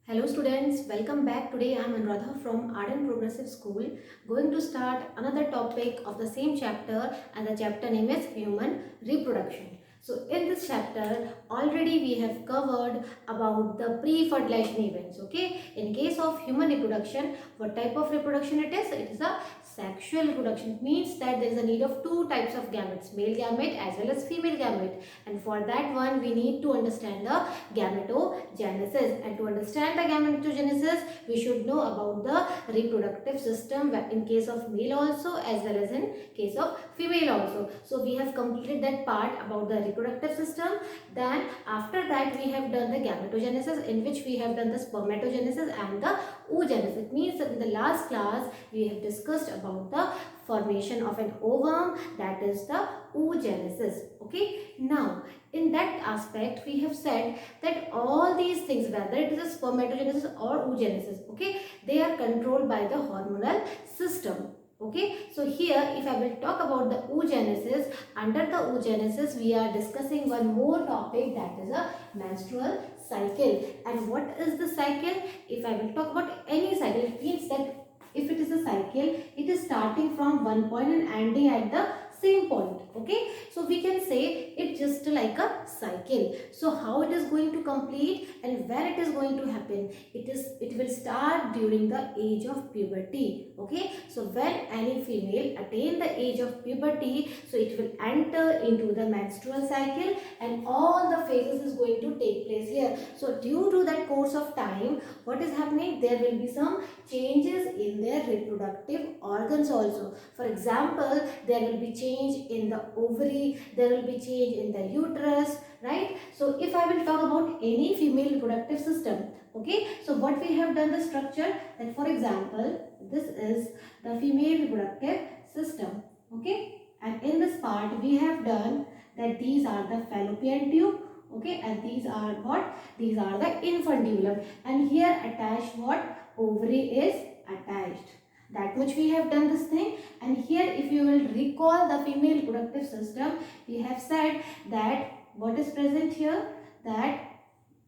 Hello students, welcome back. Today I am Anuradha from Ardent Progressive School, going to start another topic of the same chapter, and the chapter name is Human Reproduction. So in this chapter already we have covered about the pre-fertilization events. Okay, in case of human reproduction, what type of reproduction it is? It is a sexual reproduction. It means that there is a need of two types of gametes, male gamete as well as female gamete, and for that one we need to understand the gametogenesis, and to understand the gametogenesis we should know about the reproductive system in case of male also as well as in case of female also. So we have completed that part about the reproductive system. Then after that we have done the gametogenesis, in which we have done the spermatogenesis and the oogenesis. It means that in the last class we have discussed about the formation of an ovum, that is the oogenesis. Okay, now in that aspect we have said that all these things, whether it is a spermatogenesis or oogenesis, okay, they are controlled by the hormonal system. Okay, so here if I will talk about the oogenesis, under the oogenesis we are discussing one more topic, that is a menstrual cycle. And what is the cycle? If I will talk about any cycle, it means that if it is a cycle, it is starting from one point and ending at the same point. Okay, so we can say it's just like a cycle. So how it is going to complete and where it is going to happen? It will start during the age of puberty. Okay, so when any female attain the age of puberty, so it will enter into the menstrual cycle and all the phases is going to take place here. So due to that course of time, what is happening? There will be some changes in their reproductive organs also. For example, there will be change in the ovary, there will be change in the uterus, right? So if I will talk about any female reproductive system, okay, so what we have done the structure, that for example this is the female reproductive system. Okay, and in this part we have done that these are the fallopian tube. Okay, and these are what? These are the infundibulum, and here attached what? Ovary is attached. That much we have done this thing. And here if you will recall the female reproductive system, we have said that what is present here, that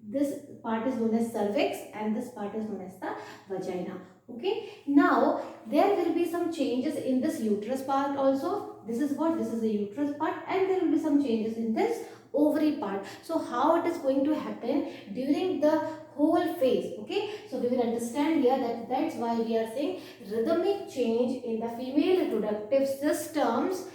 this part is known as cervix and this part is known as the vagina. Okay, now there will be some changes in this uterus part also. This is what? This is the uterus part, and there will be some changes in this ovary part. So how it is going to happen during the whole phase? Okay, so we will understand here that that's why we are saying rhythmic change in the female reproductive systems,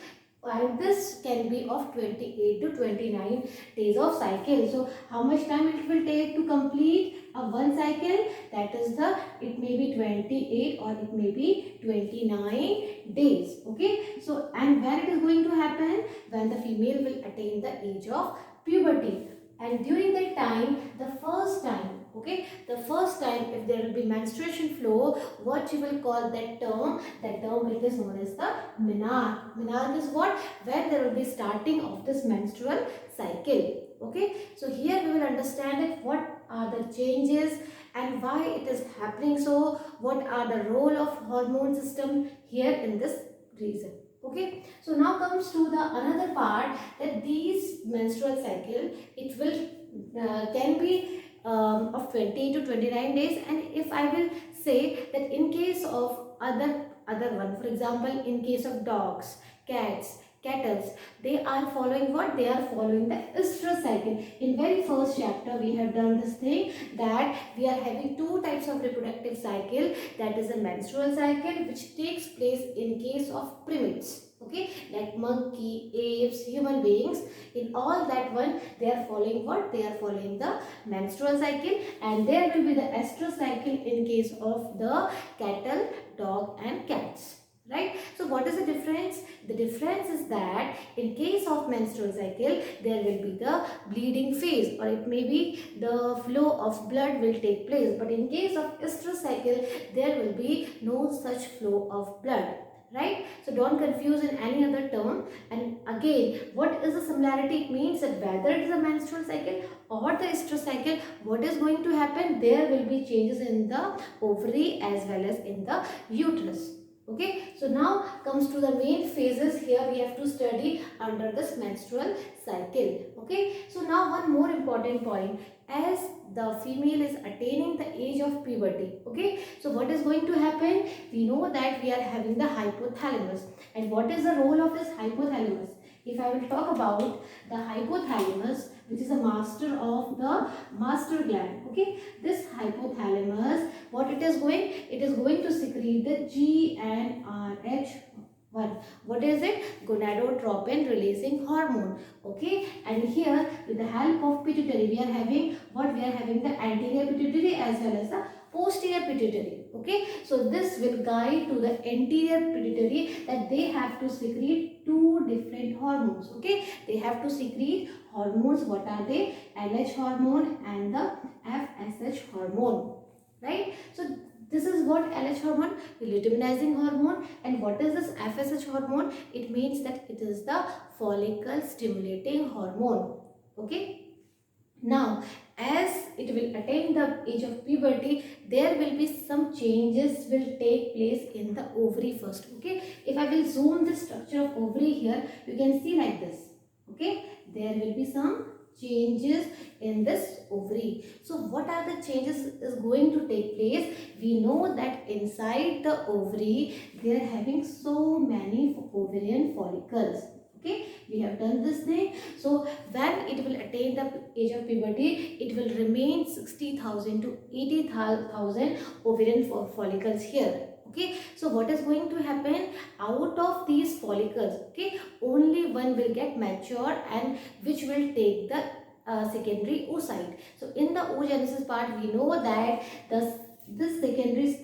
and this can be of 28 to 29 days of cycle. So how much time it will take to complete a one cycle? That is the, it may be 28 or it may be 29 days. Okay, so and when it is going to happen? When the female will attain the age of puberty, and during that time, the first time, okay, the first time if there will be menstruation flow, what you will call that term? That term it is known as the menarche. Menarche is what? When there will be starting of this menstrual cycle. Okay, so here we will understand that what are the changes and why it is happening. So what are the role of hormone system here in this reason? Okay, so now comes to the another part, that these menstrual cycle, it will can be of 20 to 29 days. And if I will say that in case of other one, for example in case of dogs, cats, cattle, they are following what? They are following the estrous cycle. In very first chapter we have done this thing, that we are having two types of reproductive cycle, that is a menstrual cycle which takes place in case of primates. Okay, like monkey, apes, human beings, in all that one they are following what? They are following the menstrual cycle. And there will be the estrous cycle in case of the cattle, dog and cats, right? So what is the difference? The difference is that in case of menstrual cycle, there will be the bleeding phase, or it may be the flow of blood will take place, but in case of estrous cycle there will be no such flow of blood, right? So don't confuse in any other term. And again, what is the similarity? It means that whether it is a menstrual cycle or the estrous cycle, what is going to happen? There will be changes in the ovary as well as in the uterus. Okay, so now comes to the main phases. Here we have to study under this menstrual cycle. Okay, so now one more important point, as the female is attaining the age of puberty. Okay, so what is going to happen? We know that we are having the hypothalamus. And what is the role of this hypothalamus? If I will talk about the hypothalamus, which is a master of the master gland. Okay, this hypothalamus, what it is going? It is going to secrete the GnRH1. What is it? Gonadotropin releasing hormone. Okay, and here with the help of pituitary, we are having what? We are having the anterior pituitary as well as the posterior pituitary. Okay, so this will guide to the anterior pituitary that they have to secrete two different hormones. Okay, they have to secrete hormones. What are they? LH hormone and the FSH hormone, right? So this is what LH hormone, luteinizing hormone. And what is this FSH hormone? It means that it is the follicle stimulating hormone. Okay, now as it will attain the age of puberty, there will be some changes will take place in the ovary first. Okay, if I will zoom the structure of ovary here, you can see like this. Okay, there will be some changes in this ovary. So what are the changes is going to take place? We know that inside the ovary they are having so many ovarian follicles. Okay, we have done this thing. So when it will attain the age of puberty, it will remain 60,000 to 80,000 ovarian follicles here. Okay, so what is going to happen? Out of these follicles, okay, only one will get mature and which will take the secondary oocyte. So in the oogenesis part, we know that this secondary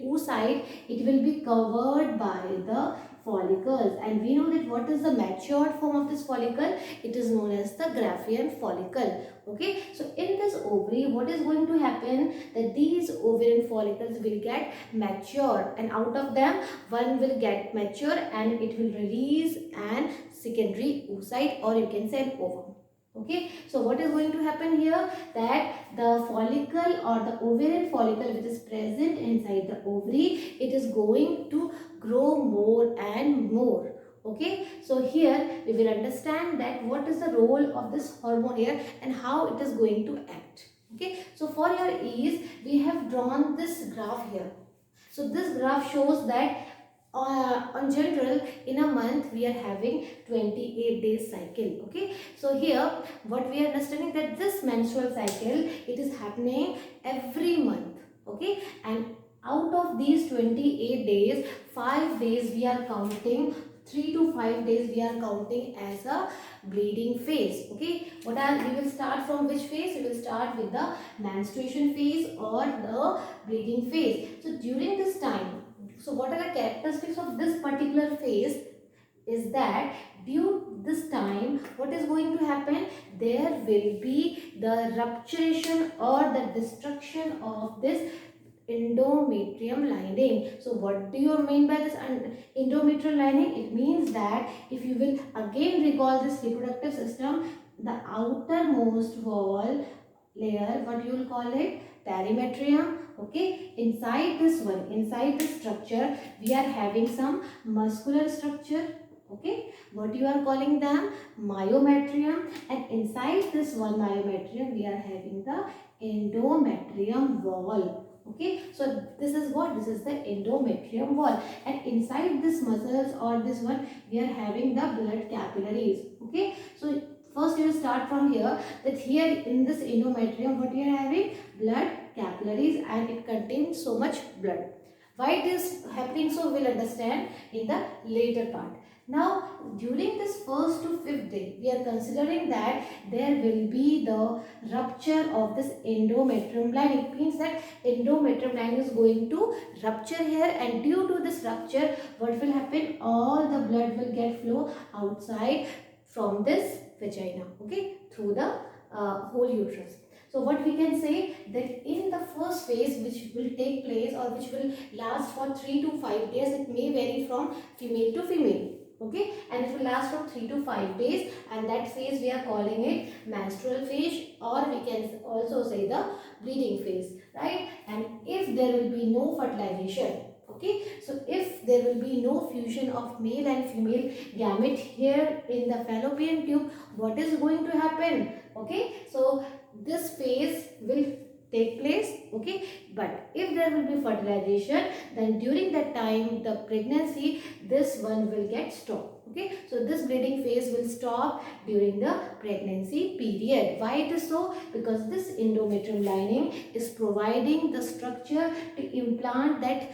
oocyte, it will be covered by the follicles, and we know that what is the matured form of this follicle? It is known as the Graafian follicle. Okay, so in this ovary, what is going to happen? That these ovarian follicles will get mature, and out of them one will get mature and it will release an secondary oocyte, or you can say an ovum. Okay, so what is going to happen here? That the follicle or the ovarian follicle which is present inside the ovary, it is going to grow more and more. Okay, so here we will understand that what is the role of this hormone here and how it is going to act. Okay, so for your ease, we have drawn this graph here. So this graph shows that on general in a month we are having 28 days cycle. Okay, so here what we are understanding that this menstrual cycle, it is happening every month. Okay, and out of these 28 days, 5 days we are counting, 3 to 5 days we are counting as a bleeding phase. Okay, what are we will start from which phase? We will start with the menstruation phase or the bleeding phase. So during this time, so what are the characteristics of this particular phase? Is that due this time, what is going to happen? There will be the rupturation or the destruction of this endometrium lining. So what do you mean by this endometrial lining? It means that if you will again recall this reproductive system, the outermost wall layer, what you will call it? Perimetrium. Okay, inside this one, inside this structure, we are having some muscular structure. Okay, what you are calling them? Myometrium. And inside this one myometrium, we are having the endometrium wall. Okay, so this is what? This is the endometrium wall, and inside this muscles or this one, we are having the blood capillaries. Okay, so first you will start from here, that here in this endometrium, what we are having? Blood capillaries, and it contains so much blood. Why it is happening, so we'll understand in the later part. Now during this first to fifth day, we are considering that there will be the rupture of this endometrium lining. It means that endometrium lining is going to rupture here, and due to this rupture, what will happen? All the blood will get flow outside from this vagina, okay, through the whole uterus. So what we can say, that in the first phase, which will take place or which will last for 3 to 5 days, it may vary from female to female. Okay, and it will last from 3 to 5 days, and that phase we are calling it menstrual phase, or we can also say the bleeding phase, right? And if there will be no fertilization, okay, so if there will be no fusion of male and female gamete here in the fallopian tube, what is going to happen? Okay, so this phase will take place, okay. But if there will be fertilization, then during that time, the pregnancy, this one will get stopped, okay. So this bleeding phase will stop during the pregnancy period. Why it is so? Because this endometrium lining is providing the structure to implant that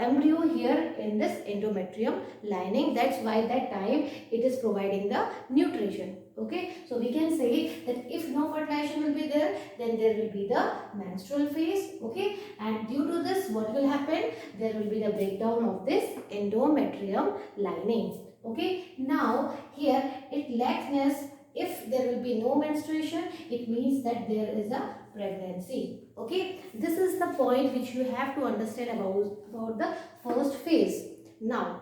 embryo here in this endometrium lining. That's why that time it is providing the nutrition, okay. So we can say that if no fertilization will be there, then there will be the menstrual phase, okay. And due to this, what will happen? There will be the breakdown of this endometrium lining, okay. Now here it lacks. If there will be no menstruation, it means that there is a pregnancy, okay. This is the point which you have to understand about the first phase. Now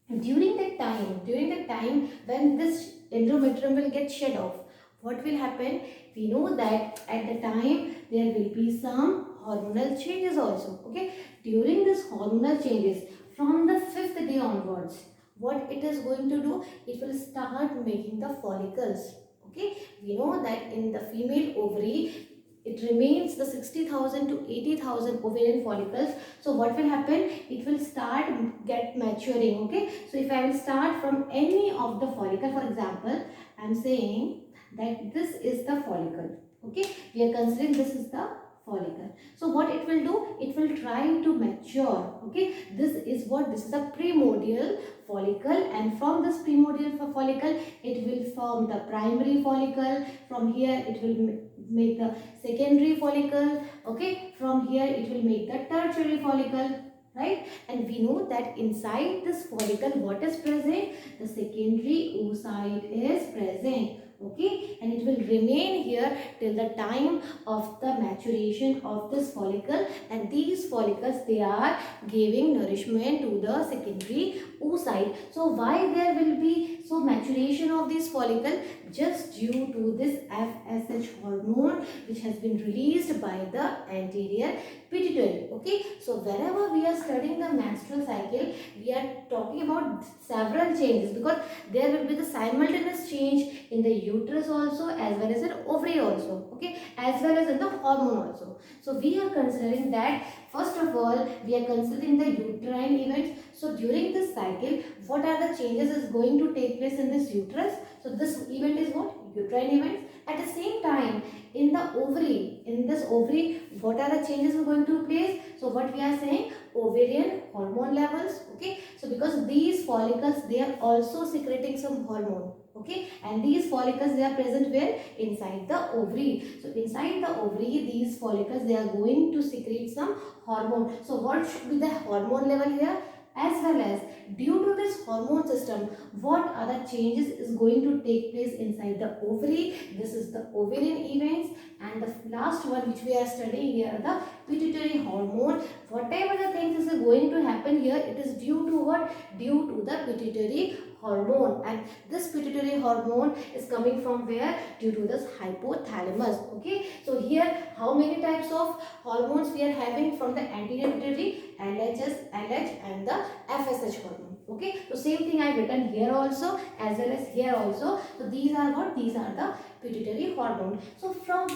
during that time when this endometrium will get shed off, what will happen? We know that at the time there will be some hormonal changes also, okay. During this hormonal changes, from the 5th day onwards, what it is going to do? It will start making the follicles, okay. We know that in the female ovary, it remains the 60,000 to 80,000 ovarian follicles. So what will happen? It will start get maturing, okay. So if I will start from any of the follicle, for example, I am saying that this is the follicle, okay. We are considering this is the follicle. So what it will do? It will try to mature, okay. This is a primordial follicle, and from this primordial follicle, it will form the primary follicle. From here, it will make the secondary follicle, okay. From here, it will make the tertiary follicle, right. And we know that inside this follicle, what is present? The secondary oocyte is present, okay. And it will remain here till the time of the maturation of this follicle, and these follicles, they are giving nourishment to the secondary oocyte. So why there will be maturation of this follicle? Just due to this FSH hormone which has been released by the anterior pituitary, okay. So whenever we are studying the menstrual cycle, we are talking about several changes, because there will be the simultaneous change in the uterus also, as well as in ovary also, okay, as well as in the hormone also. So we are considering that, first of all, we are considering the uterine events. So during this cycle, what are the changes is going to take place in this uterus? So this event is what? Uterine event. At the same time, in the ovary, what are the changes are going to place? So what we are saying? Ovarian hormone levels, okay. So because these follicles, they are also secreting some hormone, okay, and these follicles, they are present where? Inside the ovary. So inside the ovary, these follicles, they are going to secrete some hormone. So what should be the hormone level here? As well as, due to this hormone system, what other changes is going to take place inside the ovary? This is the ovarian events. And the last one which we are studying here, the pituitary hormone. Whatever the things is going to happen here, it is due to what? Due to the pituitary hormone. And this pituitary hormone is coming from where? Due to this hypothalamus, okay. So here, how many types of hormones we are having from the anterior pituitary? LHS, LH, and the FSH hormone, okay. So same thing I have written here also, as well as here also. So these are what? These are the pituitary hormone. So from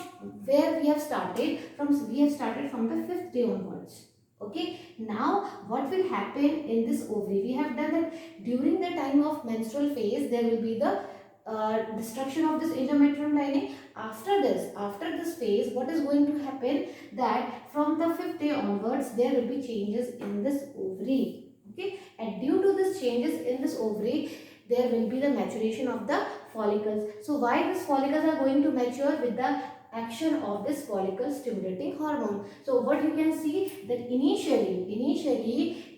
where we have started? We have started from the 5th day onwards, okay. Now what will happen in this ovary? We have done that during the time of menstrual phase, there will be the destruction of this endometrium lining. After this phase, what is going to happen? That from the 5th day onwards, there will be changes in this ovary, okay. And due to these changes in this ovary, there will be the maturation of the follicles. So why these follicles are going to mature? With the action of this follicle stimulating hormone. So what you can see, that initially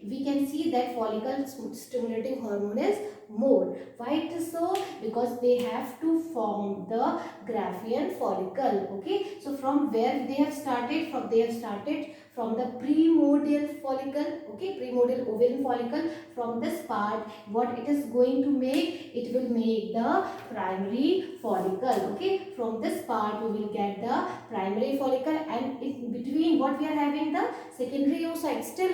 we can see that follicle stimulating hormone is more. Why it is so? Because they have to form the Graafian follicle, okay. So from where they have started? From the primordial follicle, okay, primordial ovarian follicle. From this part, what it is going to make? It will make the primary follicle, okay. From this part, we will get the primary follicle, and in between, what we are having? The secondary oocyte. Still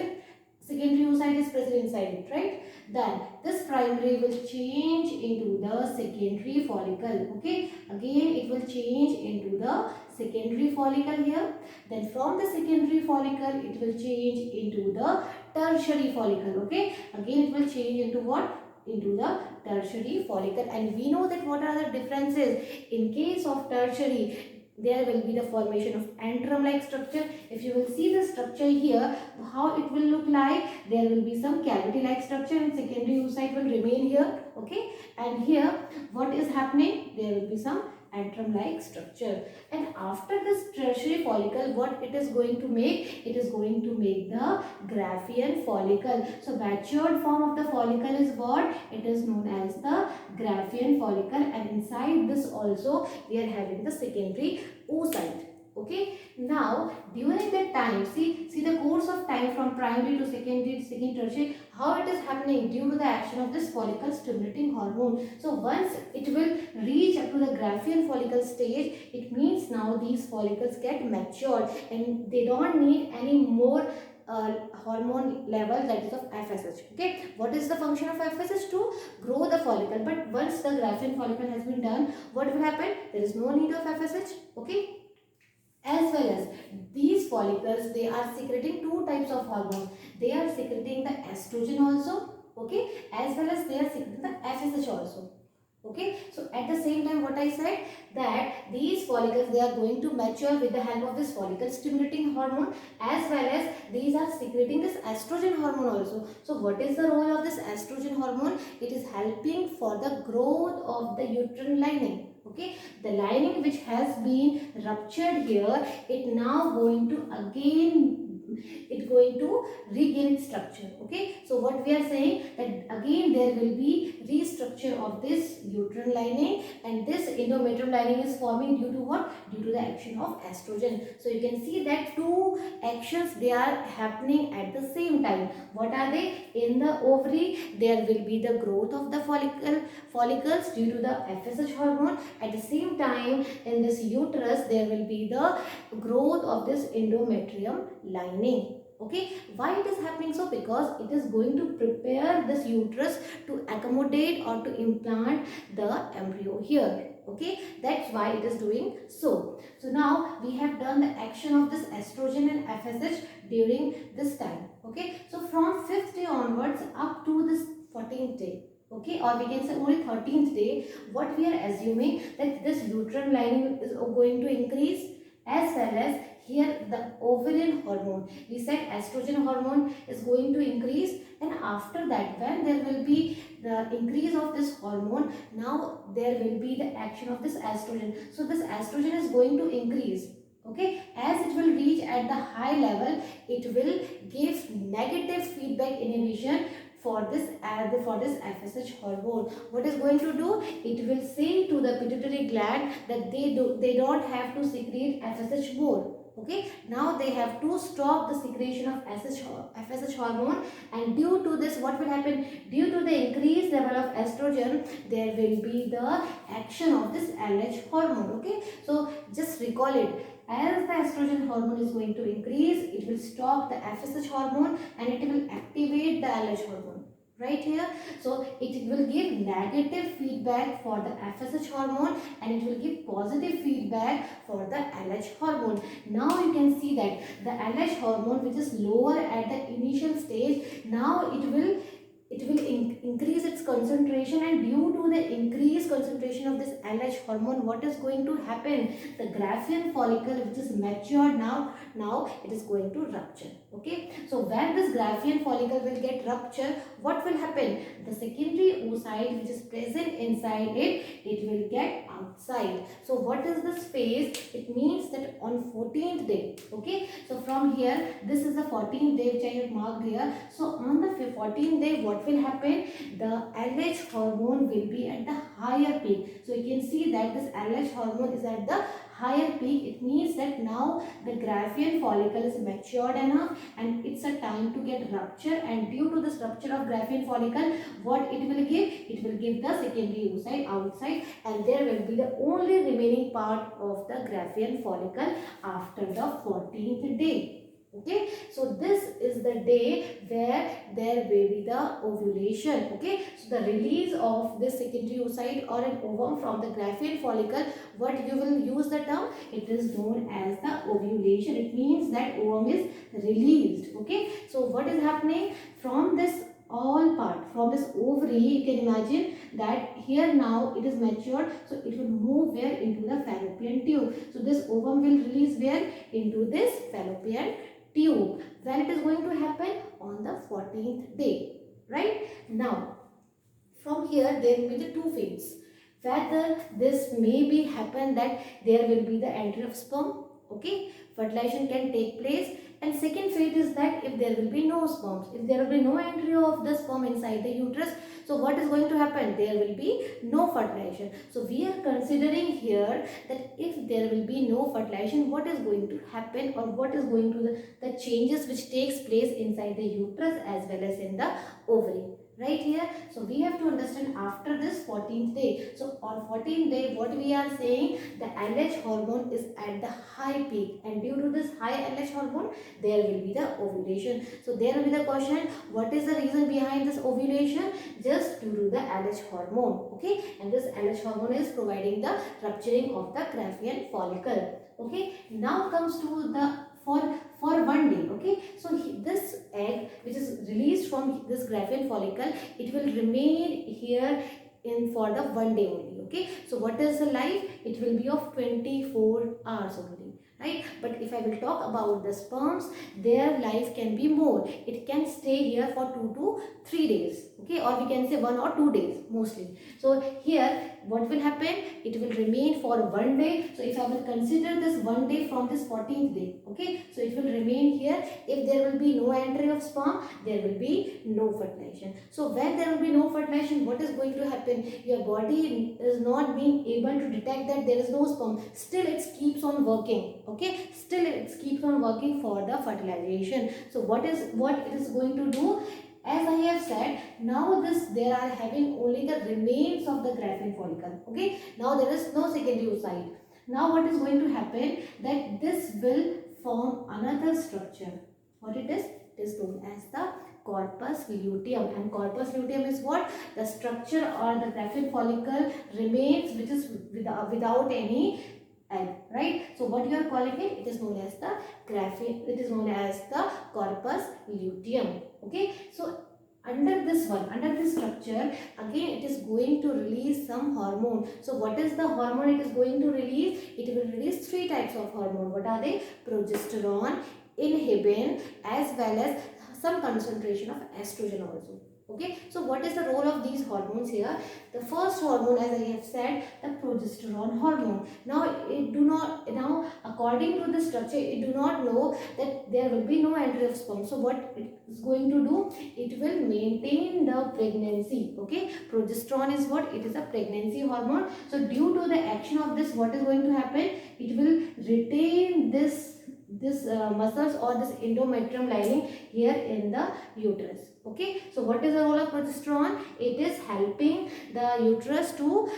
secondary oocyte is present inside it, right? Then this primary will change into the secondary follicle, okay. Again, it will change into the secondary follicle here. Then from the secondary follicle it will change into the tertiary follicle. Okay, again it will change into what? Into the tertiary follicle. And we know that what are the differences. In case of tertiary, there will be the formation of antrum like structure. If you will see the structure here, how it will look like, there will be some cavity like structure and secondary oocyte will remain here. Okay, and here what is happening, there will be some antrum like structure. And after this tertiary follicle, what it is going to make, it is going to make the Graafian follicle. So matured form of the follicle is what? It is known as the Graafian follicle, and inside this also we are having the secondary oocyte. Okay, now during that time, see the course of time from primary to secondary, second tertiary, how it is happening due to the action of this follicle stimulating hormone. So once it will reach up to the Graafian follicle stage, it means now these follicles get matured and they don't need any more hormone level, that is of FSH. Okay, what is the function of FSH? To grow the follicle. But once the Graafian follicle has been done, what will happen? There is no need of FSH. Okay, as well as these follicles, they are secreting two types of hormones. They are secreting the estrogen also, okay, as well as they are secreting the FSH also. Okay, so at the same time what I said, that these follicles, they are going to mature with the help of this follicle stimulating hormone, as well as these are secreting this estrogen hormone also. So what is the role of this estrogen hormone? It is helping for the growth of the uterine lining. Okay, the lining which has been ruptured here, it now going to again, it's going to regain its structure. Okay, so what we are saying, that again there will be restructure of this uterine lining, and this endometrium lining is forming due to what? Due to the action of estrogen. So you can see that two actions, they are happening at the same time. What are they? In the ovary there will be the growth of the follicles due to the FSH hormone. At the same time in this uterus there will be the growth of this endometrium lining. Okay, why it is happening so? Because it is going to prepare this uterus to accommodate or to implant the embryo here. Okay, that's why it is doing so. So now we have done the action of this estrogen and FSH during this time. Okay, so from 5th day onwards up to this 14th day, okay, or we can say only 13th day, what we are assuming, that this uterine lining is going to increase, as well as here the ovarian hormone, we said estrogen hormone is going to increase, and after that when there will be the increase of this hormone, now there will be the action of this estrogen. So this estrogen is going to increase. Okay, as it will reach at the high level, it will give negative feedback inhibition for this FSH hormone. What is going to do? It will say to the pituitary gland that they don't have to secrete FSH more. Okay, now they have to stop the secretion of FSH hormone, and due to this, what will happen? Due to the increased level of estrogen, there will be the action of this LH hormone. Okay, so just recall it. As the estrogen hormone is going to increase, it will stop the FSH hormone and it will activate the LH hormone. Right here, so it will give negative feedback for the FSH hormone and it will give positive feedback for the LH hormone. Now you can see that the LH hormone, which is lower at the initial stage, now it will increase its concentration, and due to the increased concentration of this LH hormone, what is going to happen? The Graafian follicle, which is matured now it is going to rupture. Okay, so when this Graafian follicle will get ruptured, what will happen? The secondary oocyte which is present inside it will get outside. So what is this phase? It means that on 14th day, okay, so from here, this is the 14th day which I have marked here. So on the 14th day, what will happen? The LH hormone will be at the higher peak. So you can see that this LH hormone is at the higher peak. It means that now the Graafian follicle is matured enough and it's a time to get rupture, and due to this rupture of Graafian follicle, what it will give? It will give the secondary oocyte outside, and there will be the only remaining part of the Graafian follicle after the 14th day. Okay, so this is the day where there will be the ovulation. Okay, so the release of this secondary oocyte or an ovum from the Graafian follicle, what you will use the term, it is known as the ovulation. It means that ovum is released. Okay, so what is happening from this all part, from this ovary, you can imagine that here now it is matured, so it will move where, into the fallopian tube. So this ovum will release where, into this fallopian tube. When it is going to happen, on the 14th day, right? Now from here there will be the two phases, whether this may be happen that there will be the entry of sperm. Okay, fertilization can take place. And second phase is that if there will be no sperms, if there will be no entry of the sperm inside the uterus, so what is going to happen, there will be no fertilization. So we are considering here that if there will be no fertilization, what is going to happen, or what is going to the changes which takes place inside the uterus as well as in the ovary, right here. So we have to understand after this 14th day. So on 14th day, what we are saying, the LH hormone is at the high peak, and due to this high LH hormone, there will be the ovulation. So there will be the question, what is the reason behind this ovulation? Just due to the LH hormone. Okay, and this LH hormone is providing the rupturing of the Graafian follicle. Okay, now comes to the for one day. Okay, so this egg which is released from this Graafian follicle, it will remain here in for the one day only. Okay, so what is the life? It will be of 24 hours only, right? But if I will talk about the sperms, their life can be more. It can stay here for 2 to 3 days. Okay, or we can say 1 or 2 days mostly. So here what will happen, it will remain for one day. So if I will consider this one day from this 14th day, okay, so it will remain here. If there will be no entry of sperm, there will be no fertilization. So when there will be no fertilization, what is going to happen, your body is not being able to detect that there is no sperm, still it keeps on working. Okay, still it keeps on working for the fertilization. So what it is going to do, as I have said, now there are having only the remains of the Graafian follicle. Okay, now there is no secondary oocyte. Now what is going to happen, that this will form another structure. What it is? It is known as the corpus luteum. And corpus luteum is what? The structure or the Graafian follicle remains which is without any egg, right? So what you are calling it, it is known as the Graafian, it is known as the corpus luteum. Okay, so under this structure, again it is going to release some hormone. So what is the hormone it is going to release? It will release three types of hormone. What are they? Progesterone, inhibin, as well as some concentration of estrogen also. Okay, so what is the role of these hormones here? The first hormone, as I have said, the progesterone hormone. Now according to the structure, it do not know that there will be no entry of sperm. So what it is going to do, it will maintain the pregnancy. Okay, progesterone is what? It is a pregnancy hormone. So due to the action of this, what is going to happen, it will retain this muscles or this endometrium lining here in the uterus. Okay, so what is the role of progesterone? It is helping the uterus to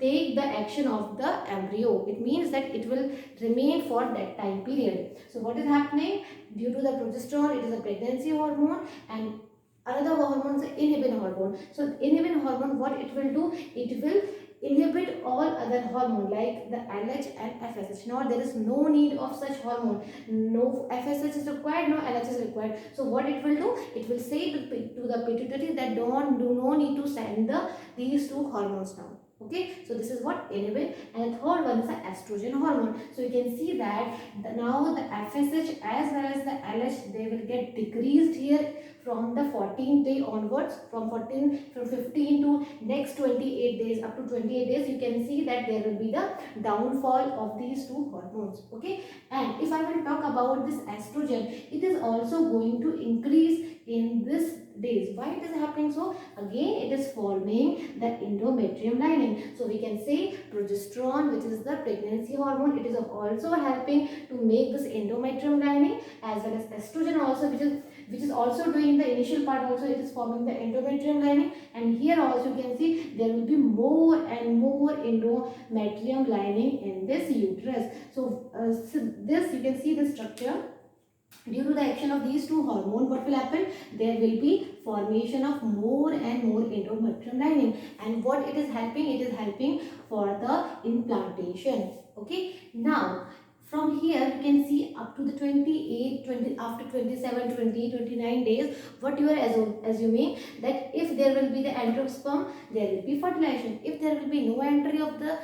take the action of the embryo. It means that it will remain for that time period. So what is happening, due to the progesterone, it is a pregnancy hormone, and another hormone is the inhibin hormone. So inhibin hormone, what it will do, it will inhibit all other hormone like the LH and FSH. Now there is no need of such hormone. No FSH is required, no LH is required. So what it will do, it will say to the pituitary that do no need to send these two hormones now. Okay, so this is what inhibin. And the third one is the estrogen hormone. So you can see that now the FSH as well as the LH, they will get decreased here from the 14th day onwards. From 15 to next 28 days, up to 28 days, you can see that there will be the downfall of these two hormones. Okay, and if I will talk about this estrogen, it is also going to increase in this days. Why it is happening so? Again, it is forming the endometrium lining. So we can say progesterone, which is the pregnancy hormone, it is also helping to make this endometrium lining, as well as estrogen also, which is also doing the initial part also, it is forming the endometrium lining. And here also you can see there will be more and more endometrium lining in this uterus. So this, you can see the structure. due to the action of these two hormones, what will happen? There will be formation of more and more endometrium lining. And what it is helping? It is helping for the implantation. Okay, now from here you can see up to the 28, 20, after 27, 20, 29 days, what you are assuming that if there will be the entry of sperm, there will be fertilization. If there will be no entry of the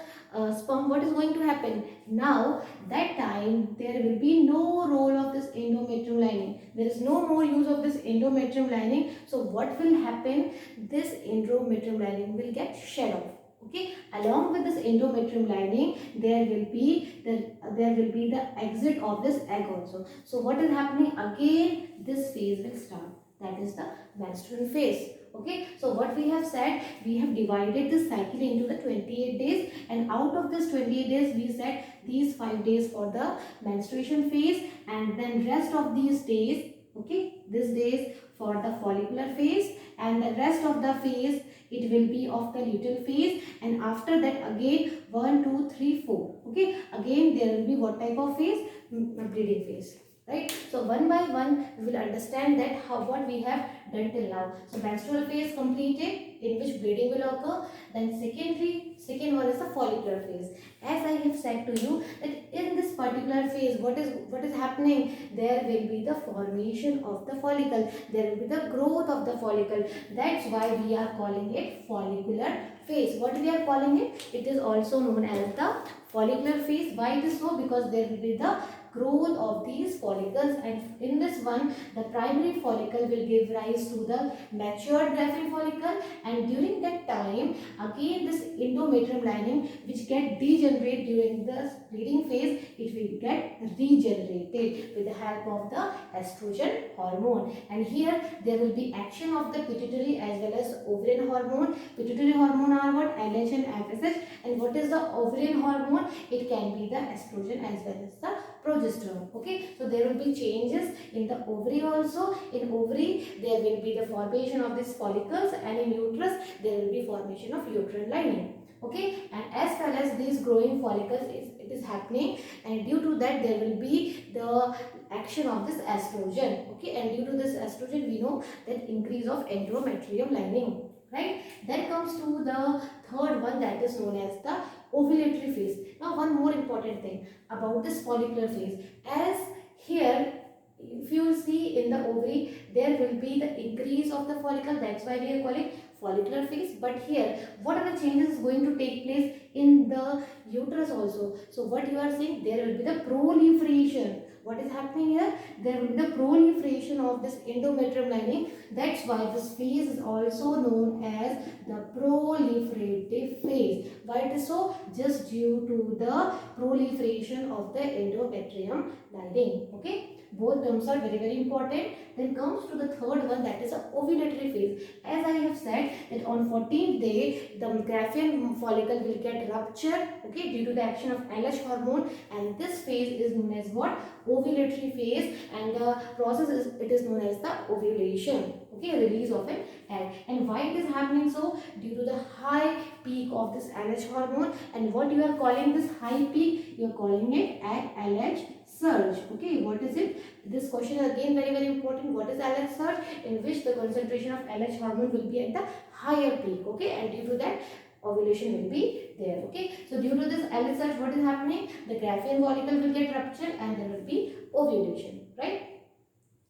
sperm, what is going to happen? Now that time there will be no role of this endometrium lining. There is no more use of this endometrium lining. So what will happen? This endometrium lining will get shed off. Okay, along with this endometrium lining, there will be the exit of this egg also. So what is happening? Again this phase will start, that is the menstrual phase. Okay, so what we have said, we have divided this cycle into the 28 days, and out of this 28 days we said these 5 days for the menstruation phase, and then rest of these days, okay, these days for the follicular phase, and the rest of the phase it will be of the luteal phase. And after that again 1, 2, 3, 4, okay, again there will be what type of phase? Bleeding phase, right? So one by one we will understand that how what we have done till now. So menstrual phase completed, in which bleeding will occur. Then second one is the follicular phase. As I have said to you that in this particular phase, what is happening? There will be the formation of the follicle. There will be the growth of the follicle. That's why we are calling it follicular phase. What we are calling it? It is also known as the follicular phase. Why it is so? Because there will be the growth of these follicles, and in this one the primary follicle will give rise to the matured graphene follicle, and during that time again this endometrium lining which get degenerate during the bleeding phase, it will get regenerated with the help of the estrogen hormone. And here there will be action of the pituitary as well as ovarian hormone. Pituitary hormone are what? LH and FSH. And what is the ovarian hormone? It can be the estrogen as well as the progesterone. Okay, so there will be changes in the ovary also. In ovary there will be the formation of these follicles, and in uterus there will be formation of uterine lining. Okay, and as well as these growing follicles it is happening, and due to that there will be the action of this estrogen. Okay, and due to this estrogen we know that increase of endometrium lining, right? Then comes to the third one, that is known as the ovulatory phase. Now one more important thing about this follicular phase, as here if you will see in the ovary there will be the increase of the follicle, that's why we are calling follicular phase. But here what are the changes going to take place in the uterus also? So what you are saying, there will be the proliferation. What is happening here? There will be the proliferation of this endometrium lining. That's why this phase is also known as the proliferative phase. Why it is so? Just due to the proliferation of the endometrium lining. Okay, both terms are very very important. Then comes to the third one, that is a ovulatory phase. As I have said that on 14th day the graphene follicle will get ruptured, okay, due to the action of LH hormone, and this phase is known as what? Ovulatory phase, and the process is known as the ovulation. Okay, release of an egg. And why it is happening so? Due to the high peak of this LH hormone. And what you are calling this high peak? You are calling it an LH surge. Okay, what is it? This question is again very very important. What is LH surge? In which the concentration of LH hormone will be at the higher peak. Okay, and due to that ovulation will be there. Okay, so due to this LH surge, what is happening? The graphene follicle will get ruptured and there will be ovulation, right?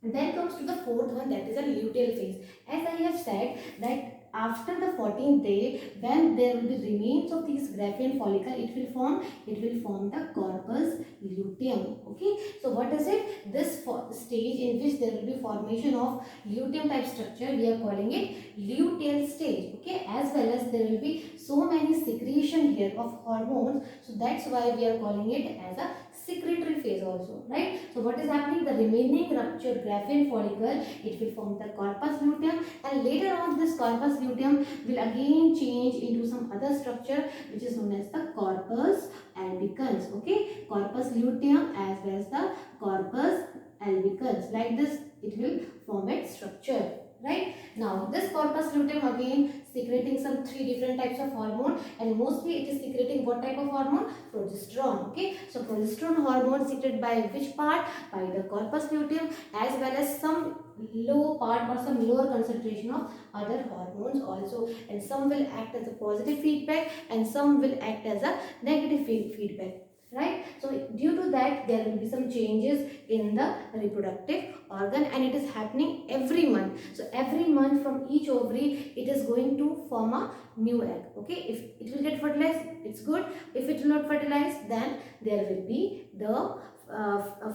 And then comes to the fourth one, that is a luteal phase. As I have said that after the 14th day, when there will be remains of these graphene follicle, it will form the corpus luteum. Okay, so what is it? This stage in which there will be formation of luteum type structure, we are calling it luteal stage. Okay, as well as there will be so many secretion here of hormones, so that's why we are calling it as a secretory phase also, right? So what is happening? The remaining ruptured graphene follicle, it will form the corpus luteum, and later on this corpus luteum will again change into some other structure which is known as the corpus albicans. Okay, corpus luteum as well as the corpus albicans, like this it will form its structure. Right, now this corpus luteum again secreting some 3 different types of hormone, and mostly it is secreting what type of hormone? Progesterone. Okay, so progesterone hormone secreted by which part? By the corpus luteum, as well as some low part or some lower concentration of other hormones also, and some will act as a positive feedback and some will act as a negative feedback, right? So due to that there will be some changes in the reproductive organ, and it is happening every month. So every month from each ovary it is going to form a new egg. Okay, if it will get fertilized, it's good. If it will not fertilize, then there will be the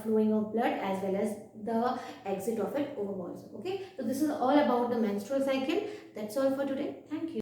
flowing of blood as well as the exit of it ovum also. Okay, so this is all about the menstrual cycle. That's all for today. Thank you.